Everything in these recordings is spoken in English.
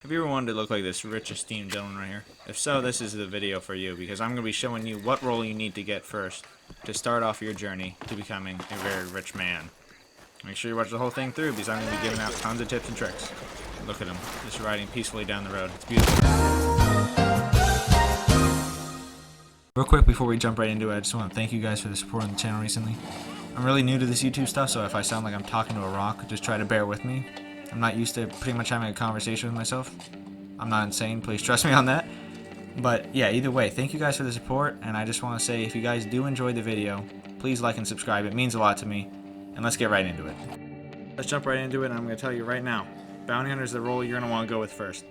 Have you ever wanted to look like this rich, esteemed gentleman right here? If so, this is the video for you, because I'm going to be showing you what role you need to get first to start off your journey to becoming a very rich man. Make sure you watch the whole thing through, because I'm going to be giving out tons of tips and tricks. Look at him, just riding peacefully down the road. It's beautiful. Real quick before we jump right into it, I just want to thank you guys for the support on the channel recently. I'm really new to this YouTube stuff, so if I sound like I'm talking to a rock, just try to bear with me. I'm not used to pretty much having a conversation with myself. I'm not insane, please trust me on that. But yeah, either way, thank you guys for the support, and I just want to say if you guys do enjoy the video, please like and subscribe. It means a lot to me, and let's get right into it. Let's jump right into it, and I'm going to tell you right now, Bounty Hunter is the role you're going to want to go with first.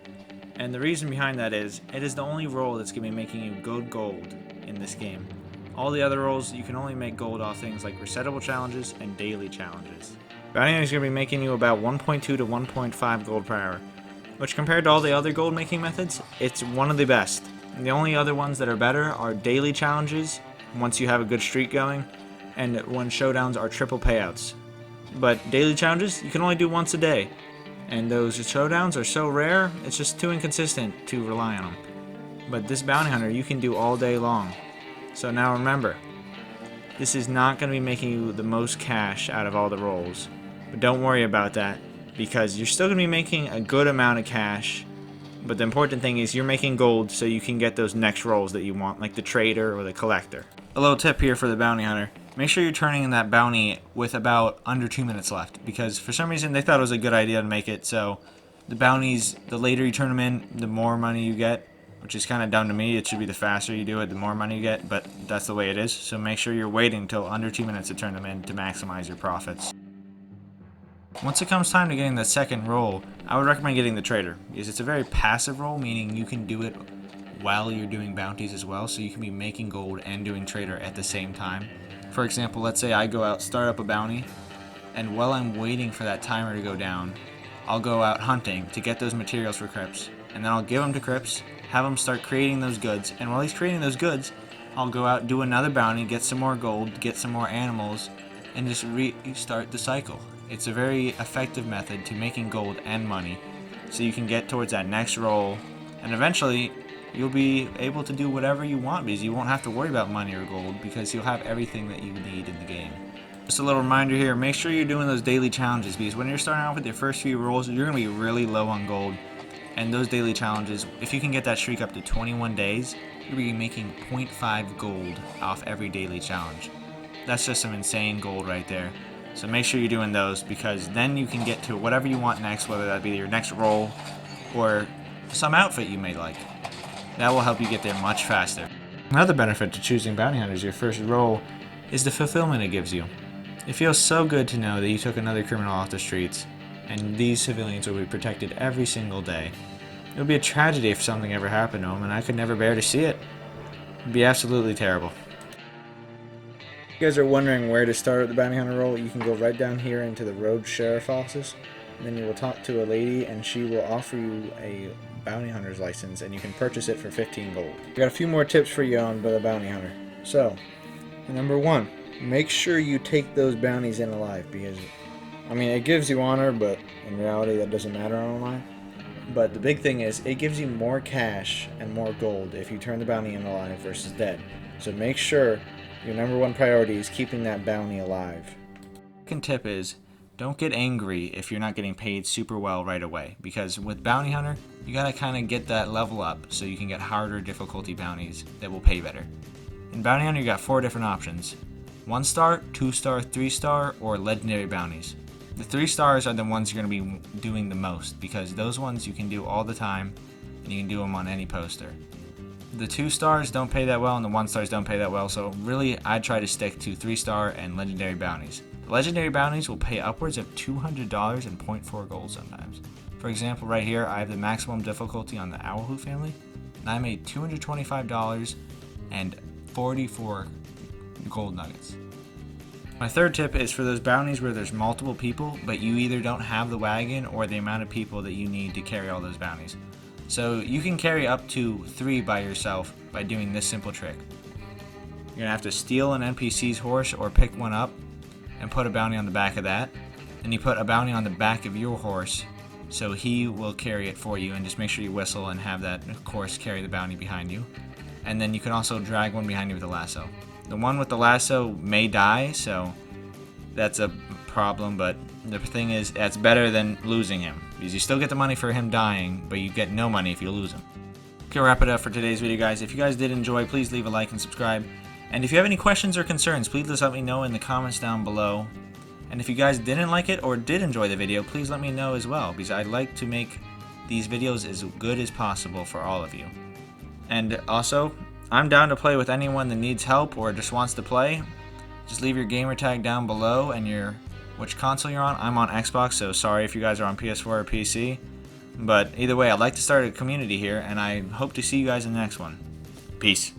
And the reason behind that is, it is the only role that's going to be making you good gold in this game. All the other roles, you can only make gold off things like resettable challenges and daily challenges. Bounty Hunter is going to be making you about 1.2 to 1.5 gold per hour, which compared to all the other gold making methods, it's one of the best. And the only other ones that are better are daily challenges, once you have a good streak going, and when showdowns are triple payouts. But daily challenges, you can only do once a day, and those showdowns are so rare, it's just too inconsistent to rely on them. But this Bounty Hunter, you can do all day long. So now remember, this is not going to be making you the most cash out of all the roles. But don't worry about that, because you're still going to be making a good amount of cash. But the important thing is you're making gold so you can get those next roles that you want, like the trader or the collector. A little tip here for the Bounty Hunter. Make sure you're turning in that bounty with about under 2 minutes left, because for some reason they thought it was a good idea to make it so the bounties, the later you turn them in, the more money you get. Which is kind of dumb to me. It should be the faster you do it, the more money you get, but that's the way it is. So make sure you're waiting until under 2 minutes to turn them in to maximize your profits. Once it comes time to getting the second role, I would recommend getting the trader, because it's a very passive role, meaning you can do it while you're doing bounties as well, so you can be making gold and doing trader at the same time. For example, let's say I go out, start up a bounty, and while I'm waiting for that timer to go down, I'll go out hunting to get those materials for Crips, and then I'll give them to Crips, have him start creating those goods, and while he's creating those goods, I'll go out, do another bounty, get some more gold, get some more animals, and just restart the cycle. It's a very effective method to making gold and money, so you can get towards that next role, and eventually you'll be able to do whatever you want, because you won't have to worry about money or gold, because you'll have everything that you need in the game. Just a little reminder here, make sure you're doing those daily challenges, because when you're starting out with your first few roles, you're going to be really low on gold. And those daily challenges, if you can get that streak up to 21 days, you'll be making 0.5 gold off every daily challenge. That's just some insane gold right there. So make sure you're doing those, because then you can get to whatever you want next, whether that be your next role or some outfit you may like. That will help you get there much faster. Another benefit to choosing Bounty Hunter as your first role is the fulfillment it gives you. It feels so good to know that you took another criminal off the streets, and these civilians will be protected every single day. It would be a tragedy if something ever happened to them, and I could never bear to see it. It would be absolutely terrible. If you guys are wondering where to start with the Bounty Hunter role, you can go right down here into the Road Sheriff offices, and then you will talk to a lady, and she will offer you a Bounty Hunter's license, and you can purchase it for 15 gold. I got a few more tips for you on the Bounty Hunter. So, number one, make sure you take those bounties in alive, because I mean, it gives you honor, but in reality that doesn't matter online. But the big thing is, it gives you more cash and more gold if you turn the bounty in alive versus dead. So make sure your number one priority is keeping that bounty alive. Second tip is, don't get angry if you're not getting paid super well right away. Because with Bounty Hunter, you gotta kind of get that level up so you can get harder difficulty bounties that will pay better. In Bounty Hunter, you got 4 different options. 1 star, 2 star, 3 star, or legendary bounties. The 3 stars are the ones you're going to be doing the most, because those ones you can do all the time, and you can do them on any poster. The 2 stars don't pay that well, and the 1 stars don't pay that well, so really I'd try to stick to 3 star and legendary bounties. The legendary bounties will pay upwards of $200 and 0.4 gold sometimes. For example, right here I have the maximum difficulty on the Owlhoot family, and I made $225 and 44 gold nuggets. My third tip is for those bounties where there's multiple people, but you either don't have the wagon or the amount of people that you need to carry all those bounties. So you can carry up to 3 by yourself by doing this simple trick. You're going to have to steal an NPC's horse or pick one up and put a bounty on the back of that. Then you put a bounty on the back of your horse so he will carry it for you, and just make sure you whistle and have that, of course, carry the bounty behind you. And then you can also drag one behind you with a lasso. The one with the lasso may die, so that's a problem, but the thing is, that's better than losing him, because you still get the money for him dying, but you get no money if you lose him. Okay, wrap it up for today's video, guys. If you guys did enjoy, please leave a like and subscribe. And if you have any questions or concerns, please just let me know in the comments down below. And if you guys didn't like it or did enjoy the video, please let me know as well, because I'd like to make these videos as good as possible for all of you. And also, I'm down to play with anyone that needs help or just wants to play. Just leave your gamer tag down below and which console you're on. I'm on Xbox, so sorry if you guys are on PS4 or PC. But either way, I'd like to start a community here, and I hope to see you guys in the next one. Peace.